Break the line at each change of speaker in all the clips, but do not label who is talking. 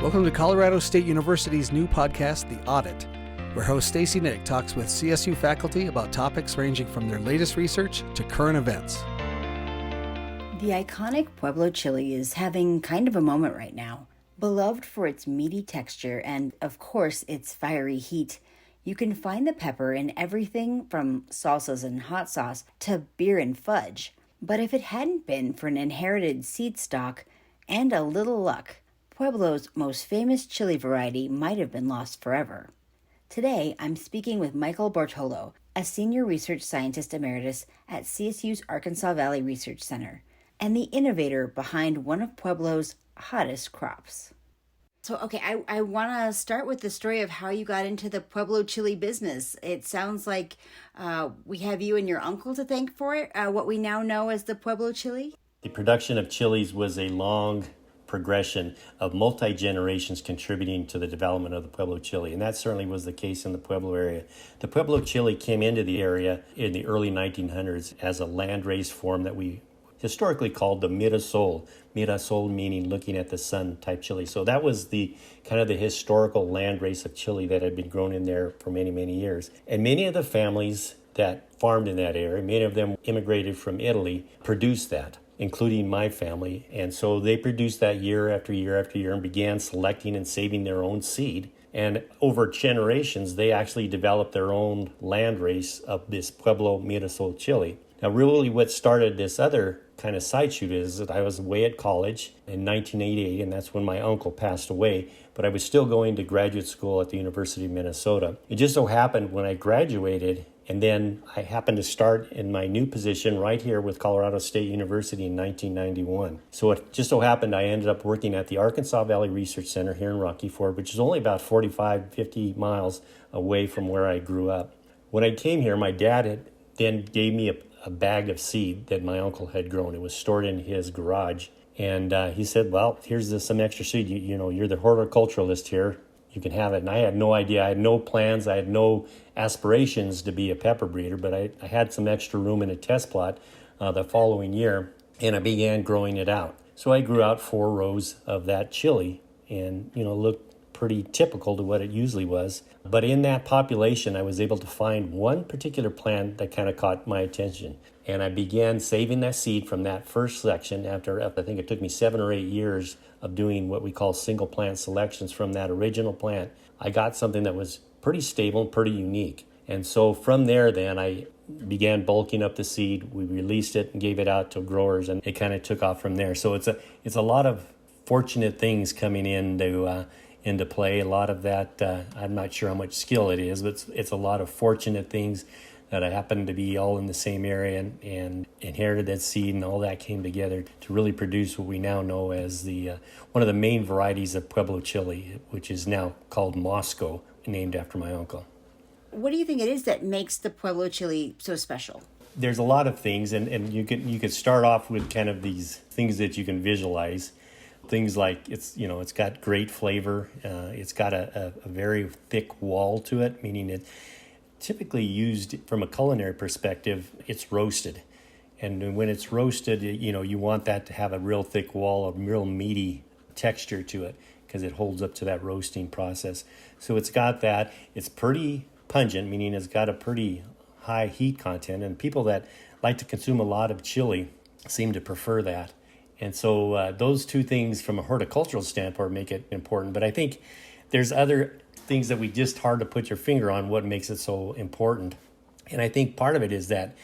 Welcome to Colorado State University's new podcast, The Audit, where host Stacy Nick talks with CSU faculty about topics ranging from their latest research to current events.
The iconic Pueblo chili is having kind of a moment right now. Beloved for its meaty texture and, of course, its fiery heat, you can find the pepper in everything from salsas and hot sauce to beer and fudge. But if it hadn't been for an inherited seed stock and a little luck, Pueblo's most famous chili variety might have been lost forever. Today, I'm speaking with Michael Bartolo, a senior research scientist emeritus at CSU's Arkansas Valley Research Center, and the innovator behind one of Pueblo's hottest crops. So, I want to start with the story of how you got into the Pueblo chili business. It sounds like we have you and your uncle to thank for it, what we now know as the Pueblo chili.
The production of chilies was a long progression of multi-generations contributing to the development of the Pueblo chili, and that certainly was the case in the Pueblo area. The Pueblo chili came into the area in the early 1900s as a landrace form that we historically called the mirasol. Mirasol meaning looking at the sun type chili. So that was the kind of the historical landrace of chili that had been grown in there for many, many years. And many of the families that farmed in that area, many of them immigrated from Italy, produced that, including my family. And so they produced that year after year after year and began selecting and saving their own seed. And over generations, they actually developed their own landrace of this Pueblo Mirasol chili. Now, really what started this other kind of side shoot is that I was away at college in 1988, and that's when my uncle passed away, but I was still going to graduate school at the University of Minnesota. It just so happened when I graduated, and then I happened to start in my new position right here with Colorado State University in 1991. So it just so happened I ended up working at the Arkansas Valley Research Center here in Rocky Ford, which is only about 50 miles away from where I grew up. When I came here, my dad had then gave me a bag of seed that my uncle had grown. It was stored in his garage. And he said, well, here's some extra seed. You know, you're the horticulturalist here. You can have it. And I had no idea. I had no plans. I had no aspirations to be a pepper breeder, but I had some extra room in a test plot the following year, and I began growing it out. So I grew out 4 rows of that chili and, looked pretty typical to what it usually was. But in that population, I was able to find one particular plant that kind of caught my attention. And I began saving that seed from that first section after, I think it took me 7 or 8 years of doing what we call single plant selections from that original plant. I got something that was pretty stable and pretty unique. And so from there, then I began bulking up the seed. We released it and gave it out to growers, and it kind of took off from there. So it's a lot of fortunate things coming into play. A lot of that, I'm not sure how much skill it is, but it's a lot of fortunate things that I happened to be all in the same area and inherited that seed, and all that came together to really produce what we now know as the one of the main varieties of Pueblo chili, which is now called Moscow, named after my uncle.
What do you think it is that makes the Pueblo chili so special?
There's a lot of things, and you could start off with kind of these things that you can visualize. Things like it's got great flavor. It's got a very thick wall to it, meaning it typically used from a culinary perspective, it's roasted. And when it's roasted, you want that to have a real thick wall, a real meaty texture to it because it holds up to that roasting process. So it's got that. It's pretty pungent, meaning it's got a pretty high heat content. And people that like to consume a lot of chili seem to prefer that. And so those two things from a horticultural standpoint make it important. But I think there's other things that we just hard to put your finger on what makes it so important. And I think part of it is that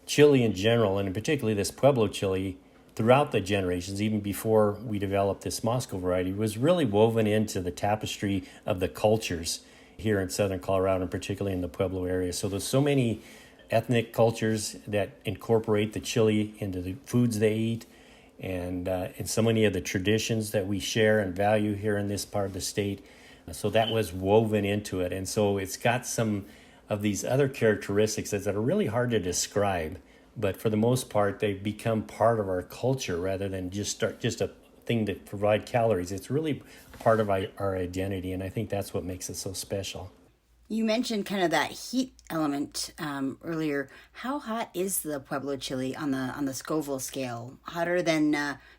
chili in general, and particularly this Pueblo chili, throughout the generations, even before we developed this Moscow variety, was really woven into the tapestry of the cultures here in southern Colorado, and particularly in the Pueblo area. So there's so many ethnic cultures that incorporate the chili into the foods they eat, and so many of the traditions that we share and value here in this part of the state. So that was woven into it. And so it's got some of these other characteristics that are really hard to describe, but for the most part, they've become part of our culture rather than just a thing to provide calories. It's really part of our identity, and I think that's what makes it so special.
You mentioned kind of that heat element earlier. How hot is the Pueblo chili on the Scoville scale? Hotter than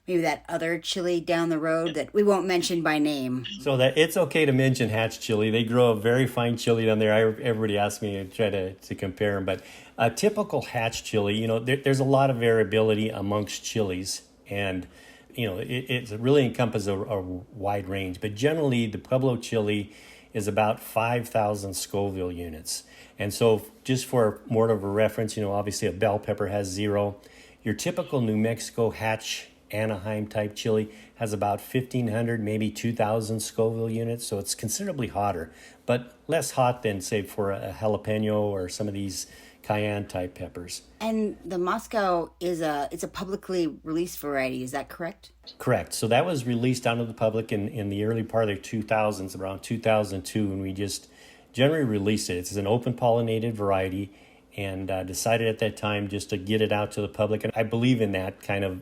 maybe that other chili down the road that we won't mention by name?
So that it's okay to mention Hatch chili. They grow a very fine chili down there. Everybody asks me to try to compare them, but a typical Hatch chili, there's a lot of variability amongst chilies, and it really encompasses a wide range. But generally, the Pueblo chili is about 5,000 Scoville units. And so just for more of a reference, obviously a bell pepper has 0. Your typical New Mexico Hatch Anaheim type chili has about 1,500, maybe 2,000 Scoville units. So it's considerably hotter, but less hot than, say, for a jalapeno or some of these cayenne type peppers.
And the Moscow it's a publicly released variety, is that correct?
Correct. So that was released out to the public in the early part of the 2000s, around 2002, and we just generally released it. It's an open pollinated variety, and decided at that time just to get it out to the public. And I believe in that kind of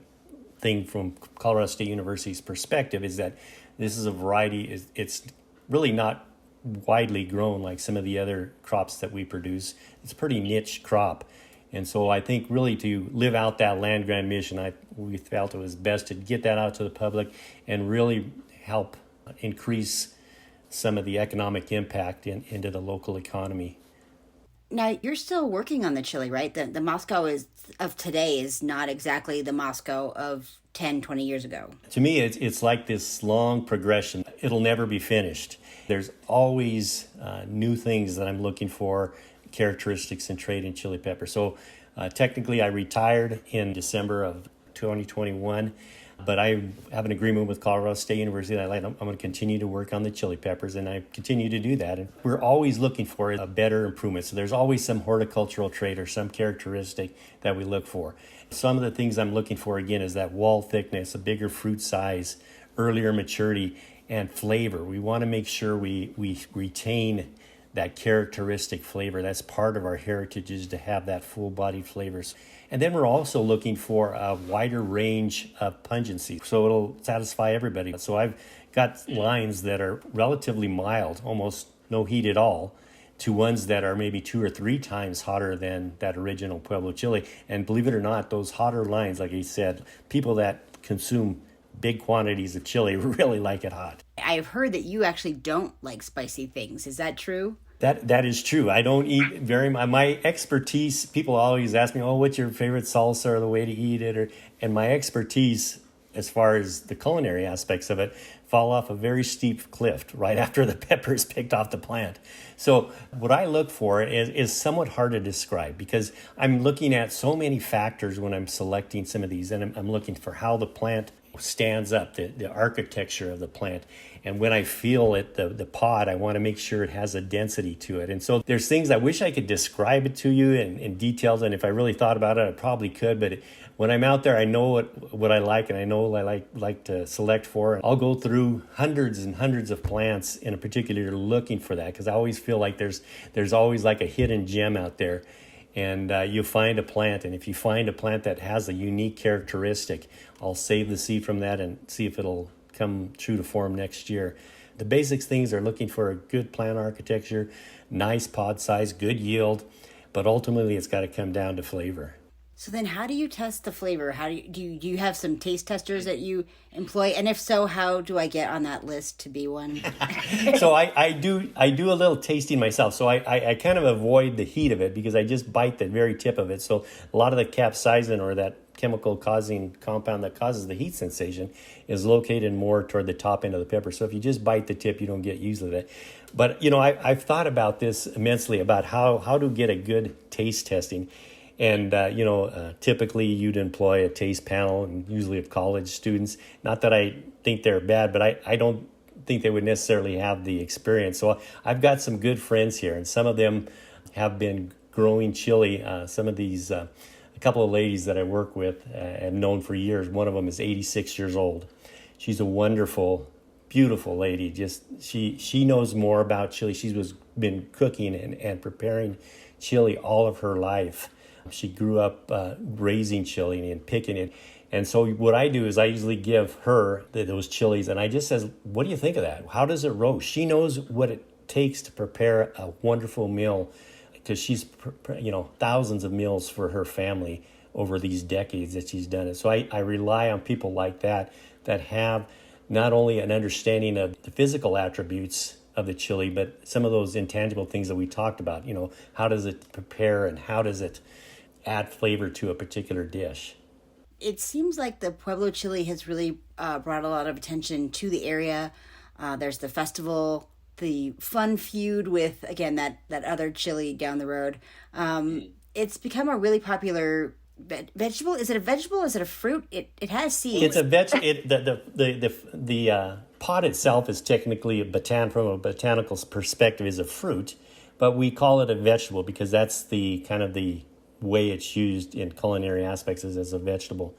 thing from Colorado State University's perspective, is that this is a variety, it's really not widely grown like some of the other crops that we produce. It's a pretty niche crop. And so I think really to live out that land grant mission, we felt it was best to get that out to the public and really help increase some of the economic impact into the local economy.
Now, you're still working on the chili, right? The Moscow of today is not exactly the Moscow of 10, 20 years ago.
To me, it's like this long progression. It'll never be finished. There's always new things that I'm looking for, characteristics and trait in chili pepper. So technically, I retired in December of 2021, but I have an agreement with Colorado State University that I'm going to continue to work on the chili peppers, and I continue to do that. And we're always looking for a better improvement. So there's always some horticultural trait or some characteristic that we look for. Some of the things I'm looking for, again, is that wall thickness, a bigger fruit size, earlier maturity, and flavor. We want to make sure we retain that characteristic flavor. That's part of our heritage, is to have that full-bodied flavors. And then we're also looking for a wider range of pungency, so it'll satisfy everybody. So I've got lines that are relatively mild, almost no heat at all, to ones that are maybe 2 or 3 times hotter than that original Pueblo chili. And believe it or not, those hotter lines, like I said, people that consume big quantities of chili really like it hot.
I've heard that you actually don't like spicy things. Is that true?
That is true. I don't eat very much. My expertise, people always ask me, what's your favorite salsa or the way to eat it? And my expertise, as far as the culinary aspects of it, fall off a very steep cliff right after the pepper is picked off the plant. So what I look for is somewhat hard to describe, because I'm looking at so many factors when I'm selecting some of these, and I'm looking for how the plant stands up, the architecture of the plant. And when I feel it, the pod, I want to make sure it has a density to it. And so there's things I wish I could describe it to you in details, and if I really thought about it, I probably could. But when I'm out there, I know what I like, and I know what I like to select for. I'll go through hundreds and hundreds of plants in a particular year looking for that, because I always feel like there's always like a hidden gem out there. And you find a plant, and if you find a plant that has a unique characteristic, I'll save the seed from that and see if it'll come true to form next year. The basic things are looking for a good plant architecture, nice pod size, good yield, but ultimately it's got to come down to flavor.
So then how do you test the flavor? How do you have some taste testers that you employ? And if so, how do I get on that list to be one?
So I do a little tasting myself. So I kind of avoid the heat of it, because I just bite the very tip of it. So a lot of the capsaicin, or that chemical causing compound that causes the heat sensation, is located more toward the top end of the pepper. So if you just bite the tip, you don't get used to that. But I've thought about this immensely, about how to get a good taste testing. And, typically you'd employ a taste panel, and usually of college students. Not that I think they're bad, but I don't think they would necessarily have the experience. So I've got some good friends here, and some of them have been growing chili. Some of these, a couple of ladies that I work with have known for years. One of them is 86 years old. She's a wonderful, beautiful lady. Just she knows more about chili. She's been cooking and preparing chili all of her life. She grew up raising chili and picking it. And so what I do is I usually give her those chilies, and I just says, what do you think of that? How does it roast? She knows what it takes to prepare a wonderful meal, because she's, thousands of meals for her family over these decades that she's done it. So I rely on people like that have not only an understanding of the physical attributes of the chili, but some of those intangible things that we talked about. How does it prepare and how does it add flavor to a particular dish?
It seems like the Pueblo chili has really brought a lot of attention to the area. There's the festival, the fun feud with, again, that other chili down the road. It's become a really popular vegetable. Is it a vegetable? Is it a fruit? It has seeds.
It's a the pod itself is technically from a botanical perspective is a fruit, but we call it a vegetable because that's the kind of the way it's used in culinary aspects is as a vegetable.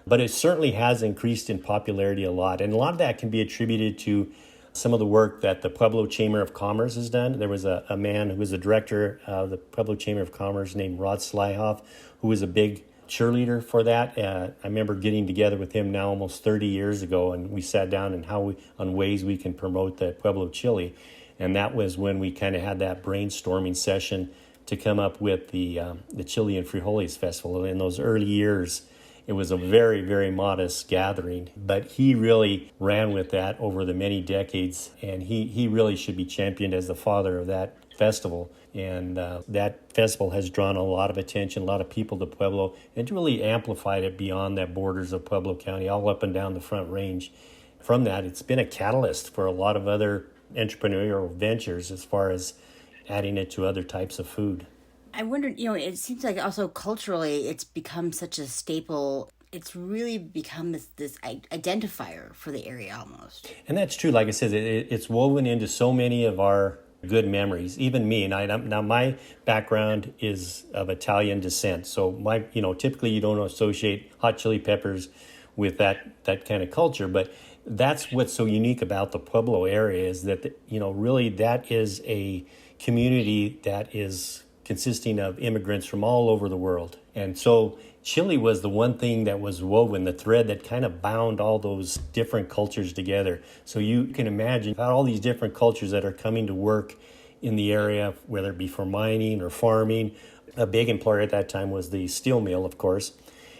But it certainly has increased in popularity a lot, and a lot of that can be attributed to some of the work that the Pueblo Chamber of Commerce has done. There was a man who was the director of the Pueblo Chamber of Commerce named Rod Slyhoff, who was a big cheerleader for that. I remember getting together with him now almost 30 years ago, and we sat down on ways we can promote the Pueblo chili. And that was when we kind of had that brainstorming session to come up with the Chili and Frijoles Festival. In those early years, it was a very, very modest gathering, but he really ran with that over the many decades, and he really should be championed as the father of that festival. And that festival has drawn a lot of attention, a lot of people to Pueblo, and really amplified it beyond the borders of Pueblo County, all up and down the Front Range. From that, it's been a catalyst for a lot of other entrepreneurial ventures as far as adding it to other types of food.
I wondered, it seems like also culturally it's become such a staple. It's really become this identifier for the area almost.
And that's true. Like I said, it's woven into so many of our good memories. Even me, now my background is of Italian descent. So typically you don't associate hot chili peppers with that kind of culture, but that's what's so unique about the Pueblo area is that, really that is a community that is consisting of immigrants from all over the world. And so chili was the one thing that was woven, the thread that kind of bound all those different cultures together. So you can imagine about all these different cultures that are coming to work in the area, whether it be for mining or farming. A big employer at that time was the steel mill, of course.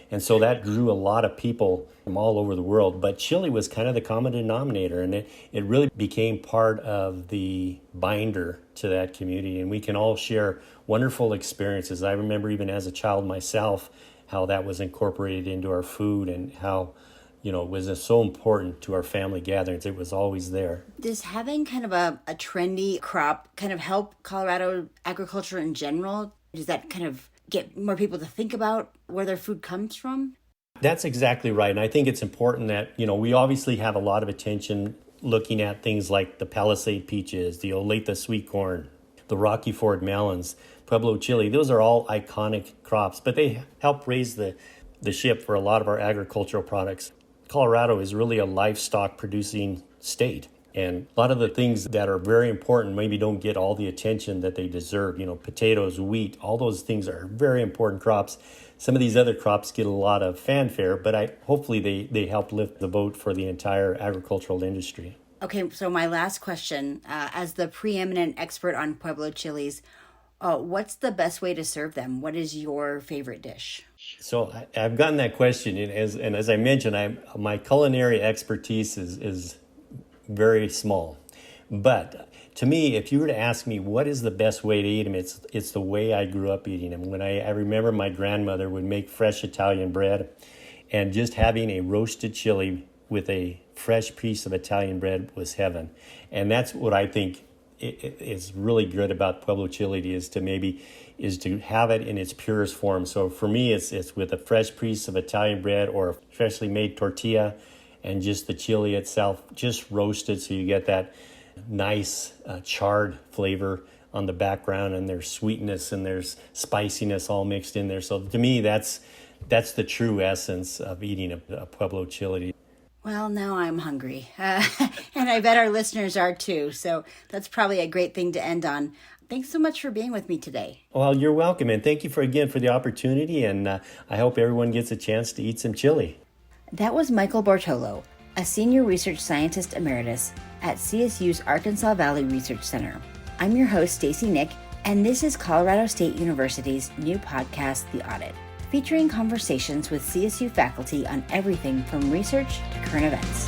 And so that drew a lot of people from all over the world. But chili was kind of the common denominator, and it really became part of the binder to that community. And we can all share wonderful experiences. I remember even as a child myself, how that was incorporated into our food and how, it was so important to our family gatherings. It was always there.
Does having kind of a trendy crop kind of help Colorado agriculture in general? Does that kind of get more people to think about where their food comes from?
That's exactly right. And I think it's important that, we obviously have a lot of attention looking at things like the Palisade peaches, the Olathe sweet corn, the Rocky Ford melons, Pueblo chili. Those are all iconic crops, but they help raise the ship for a lot of our agricultural products. Colorado is really a livestock producing state. And a lot of the things that are very important maybe don't get all the attention that they deserve. Potatoes, wheat, all those things are very important crops. Some of these other crops get a lot of fanfare, but hopefully they help lift the boat for the entire agricultural industry.
Okay, so my last question, as the preeminent expert on Pueblo chilies, what's the best way to serve them? What is your favorite dish?
So I've gotten that question, and as I mentioned, my culinary expertise is very small. But to me, if you were to ask me what is the best way to eat them, it's the way I grew up eating them. When I remember my grandmother would make fresh Italian bread, and just having a roasted chili with a fresh piece of Italian bread was heaven. And that's what I think is really good about Pueblo chili is to have it in its purest form. So for me, it's with a fresh piece of Italian bread or a freshly made tortilla, and just the chili itself, just roasted, so you get that nice charred flavor on the background, and there's sweetness and there's spiciness all mixed in there. So to me, that's the true essence of eating a Pueblo chili.
Well, now I'm hungry, and I bet our listeners are too. So that's probably a great thing to end on. Thanks so much for being with me today.
Well, you're welcome, and thank you for the opportunity, and I hope everyone gets a chance to eat some chili.
That was Michael Bartolo, a senior research scientist emeritus at CSU's Arkansas Valley Research Center. I'm your host, Stacey Nick, and this is Colorado State University's new podcast, The Audit, featuring conversations with CSU faculty on everything from research to current events.